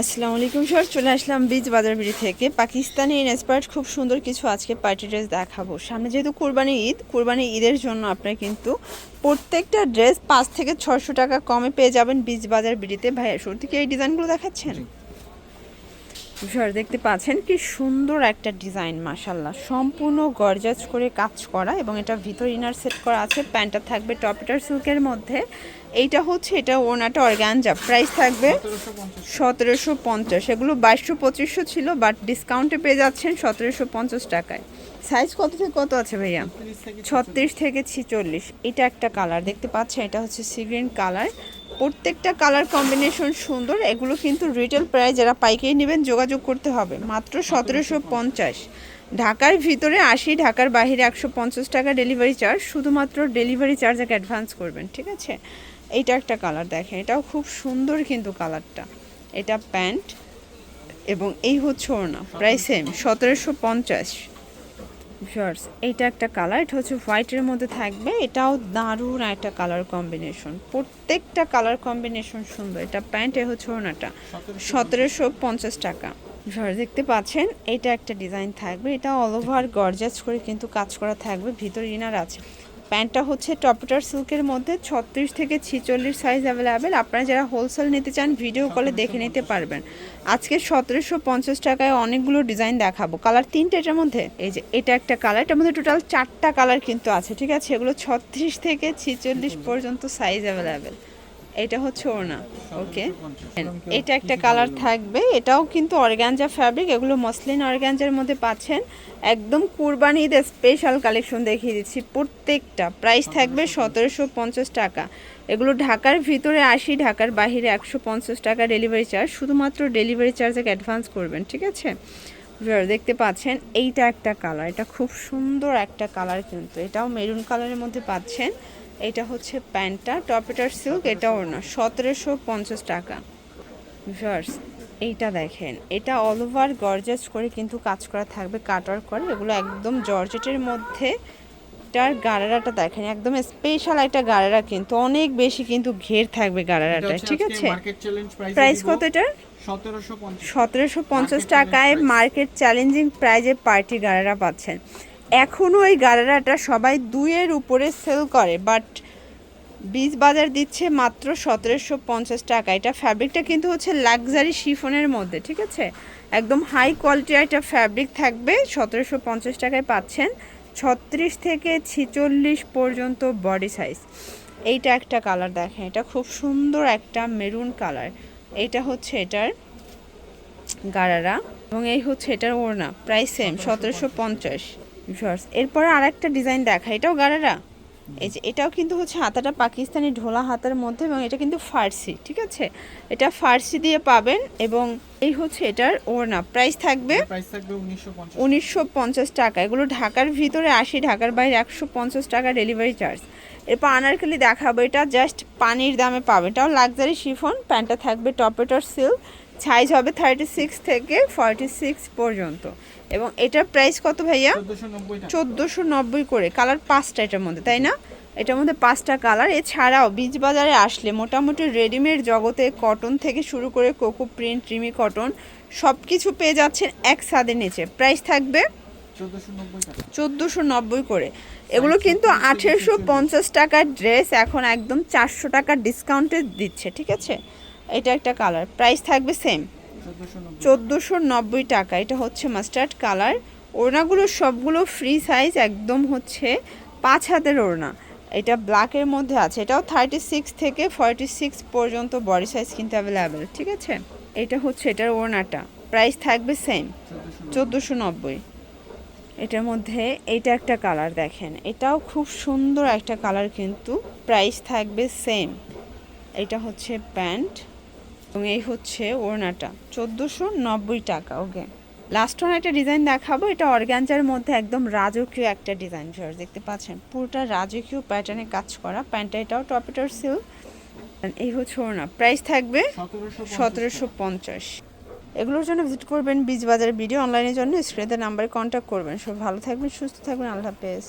আসসালামু আলাইকুম স্যার, চলে আসলাম বীজ বাজার বিড়ি থেকে। পাকিস্তানি ইন্সপায়ার্ড খুব সুন্দর কিছু আজকে পার্টি ড্রেস দেখাবো। সামনে যেহেতু কুরবানি ঈদের জন্য আপনারা কিন্তু প্রত্যেকটা ড্রেস 500 থেকে 600 টাকা কমে পেয়ে যাবেন বীজ বাজার বিড়িতে। ভাইয়া শুরু থেকে এই ডিজাইনগুলো দেখাচ্ছেন। স্যার দেখতে পাচ্ছেন কি সুন্দর একটা ডিজাইন, মাশাল্লাহ, সম্পূর্ণ গর্জাস করে কাজ করা এবং এটা ভিতর ইনার সেট করা আছে। প্যান্টটা থাকবে টপেটার সিল্কের মধ্যে। এইটা হচ্ছে এটা ওনাটা অর্গানজা। প্রাইস থাকবে 1750। এগুলো 2200-2500 ছিল, বাট ডিসকাউন্টে পেয়ে যাচ্ছেন 1750 টাকায়। সাইজ কত থেকে কত আছে ভাইয়া? 36 থেকে 46। এটা একটা কালার দেখতে পাচ্ছেন, এটা হচ্ছে সি গ্রিন কালার। প্রত্যেকটা কালার কম্বিনেশন সুন্দর। এগুলো কিন্তু রিটেল প্রাইস, যারা পাইকারি নেবেন যোগাযোগ করতে হবে, মাত্র 1750। ঢাকার ভিতরে 80, ঢাকার বাইরে 150 টাকা ডেলিভারি চার্জ। শুধুমাত্র ডেলিভারি চার্জ আগে অ্যাডভান্স করবেন, ঠিক আছে? এইটা একটা কালার দেখেন, এটাও খুব সুন্দর কিন্তু কালারটা। এটা প্যান্ট এবং এই হচ্ছে ওড়না। Price same 1750। শর্টস এইটা একটা কালার, এটা হচ্ছে হোয়াইটের মধ্যে থাকবে। এটাও দারুণ একটা কালার কম্বিনেশন, প্রত্যেকটা কালার কম্বিনেশন সুন্দর। এটা প্যান্ট, এ হচ্ছে ওড়নাটা। 1750 টাকা। শর্টস দেখতে পাচ্ছেন, এটা একটা ডিজাইন থাকবে। এটা অল ওভার গর্জাস করে কিন্তু কাজ করা থাকবে, ভিতর ইনার আছে। প্যান্টটা হচ্ছে টপেটার সিল্কের মধ্যে। 36 থেকে 46 সাইজ অ্যাভেলেবেল। আপনারা যারা হোলসেল নিতে চান ভিডিও কলে দেখে নিতে পারবেন। আজকে 1750 টাকায় অনেকগুলো ডিজাইন দেখাবো। কালার 3টে এটার মধ্যে। এই যে এটা একটা কালার, এটার মধ্যে টোটাল 4টা কালার কিন্তু আছে, ঠিক আছে? এগুলো 36 থেকে 46 পর্যন্ত সাইজ অ্যাভেলেবেল। এটা হচ্ছে ওড়না, ওকে। এটা একটা কালার থাকবে, এটাও কিন্তু অর্গানজা ফ্যাব্রিক। এগুলো মসলিন অর্গানজার মধ্যে পাচ্ছেন। একদম কুরবানি ঈদের স্পেশাল কালেকশন দেখিয়ে দিচ্ছি। প্রত্যেকটা প্রাইস থাকবে 1750 টাকা। এগুলো ঢাকার ভিতরে 80, ঢাকার বাইরে 150 টাকা ডেলিভারি চার্জ। শুধুমাত্র ডেলিভারি চার্জ অ্যাডভান্স করবেন, ঠিক আছে? দেখতে পাচ্ছেন এইটা একটা কালার, এটা খুব সুন্দর একটা কালার কিন্তু। এটাও মেরুন কালারের মধ্যে পাচ্ছেন। এটা হচ্ছে প্যান্টটা টপেটার সিল্ক, এটা ওড়না। 1750 টাকা। ভিউয়ার্স এইটা দেখেন, এটা অল ওভার গর্জাস করে কিন্তু কাজ করা থাকবে, কাটওয়ার্ক করে। এগুলো একদম জর্জেটের মধ্যে। এটার গাড়ারাটা দেখেন, একদম স্পেশাল একটা গাড়ারা, কিন্তু অনেক বেশি কিন্তু ঘের থাকবে গাড়ারাটা, ঠিক আছে? প্রাইস কত এটার? 1750 টাকায় মার্কেট চ্যালেঞ্জিং প্রাইজে পার্টি গাড়ারা পাচ্ছেন। এখনও এই গাড়ারাটা সবাই 2-এর উপরে সেল করে, বাট বীজ বাজার দিচ্ছে মাত্র 1750 টাকা। এটা ফ্যাব্রিকটা কিন্তু হচ্ছে লাক্সারি শিফনের মধ্যে, ঠিক আছে? একদম হাই কোয়ালিটির একটা ফ্যাব্রিক থাকবে। 1750 টাকায় পাচ্ছেন। 36 থেকে 46 পর্যন্ত বডি সাইজ। এইটা একটা কালার দেখেন, এটা খুব সুন্দর একটা মেরুন কালার। এইটা হচ্ছে এটার গারারা এবং এই হচ্ছে এটার ওড়না। Price same 1750। এরপরে আর একটা ডিজাইন দেখা, এটাও গারারা। এই যে এটাও কিন্তু হচ্ছে হাতাটা পাকিস্তানি ঢোলা হাতার মধ্যে এবং এটা কিন্তু ফার্সি, ঠিক আছে? এটা ফার্সি দিয়ে পাবেন এবং এই হচ্ছে এটার ওড়না। প্রাইস থাকবে 1950 টাকা। এগুলো ঢাকার ভিতরে 80, ঢাকার বাইরে 150 টাকা ডেলিভারি চার্জ। এরপর আনারকলি দেখাবো, এটা জাস্ট পানির দামে পাবে। এটাও লাক্সারি শিফন। প্যান্টটা থাকবে টপেটার সিল্ক। সাইজ হবে 36 থেকে 46 পর্যন্ত। এবং এটার প্রাইস কত ভাইয়া? 1490 করে। কালার 5টা এটার মধ্যে, তাই না? এটার মধ্যে 5টা কালার। এছাড়াও বীজ বাজারে আসলে মোটামুটি রেডিমেড জগতে কটন থেকে শুরু করে কোকো প্রিন্ট, রিমি কটন সব কিছু পেয়ে যাচ্ছেন এক ছাদের নিচে। প্রাইস থাকবে 1490 করে। এগুলো কিন্তু 1850 টাকার ড্রেস এখন একদম 400 টাকা ডিসকাউন্টে দিচ্ছে, ঠিক আছে? এটা একটা কালার, প্রাইস থাকবে সেম 1490 টাকা। এটা হচ্ছে মাস্টার্ড কালার। ওড়নাগুলো সবগুলো ফ্রি সাইজ, একদম হচ্ছে 5 হাতের ওড়না। এটা ব্ল্যাকের মধ্যে আছে। এটাও 36 থেকে 46 পর্যন্ত বডি সাইজ কিন্তু অ্যাভেলেবেল, ঠিক আছে? এটা হচ্ছে এটার ওড়নাটা। প্রাইস থাকবে সেম 1490। এটার মধ্যে এইটা একটা কালার দেখেন, এটাও খুব সুন্দর একটা কালার কিন্তু। প্রাইস থাকবে সেম। এটা হচ্ছে প্যান্ট এবং এই হচ্ছে ওড়নাটা। 1490 টাকা, ওকে। লাস্ট ওয়ান একটা ডিজাইন দেখাবো, এটা অর্গানজার মধ্যে একদম রাজকীয় একটা ডিজাইন। দেখতে পাচ্ছেন পুরোটা রাজকীয় প্যাটার্নে কাজ করা। প্যান্টটা এটাও টপেটার সিল্ক। এই হচ্ছে ওড়না। প্রাইস থাকবে 1750। এগুলোর জন্য ভিজিট করবেন বীজ বাজারের ভিডিও। অনলাইনের জন্য স্ক্রিনের নাম্বারে কন্ট্যাক্ট করবেন। সব ভালো থাকবেন, সুস্থ থাকবেন, আল্লাহ হাফেজ।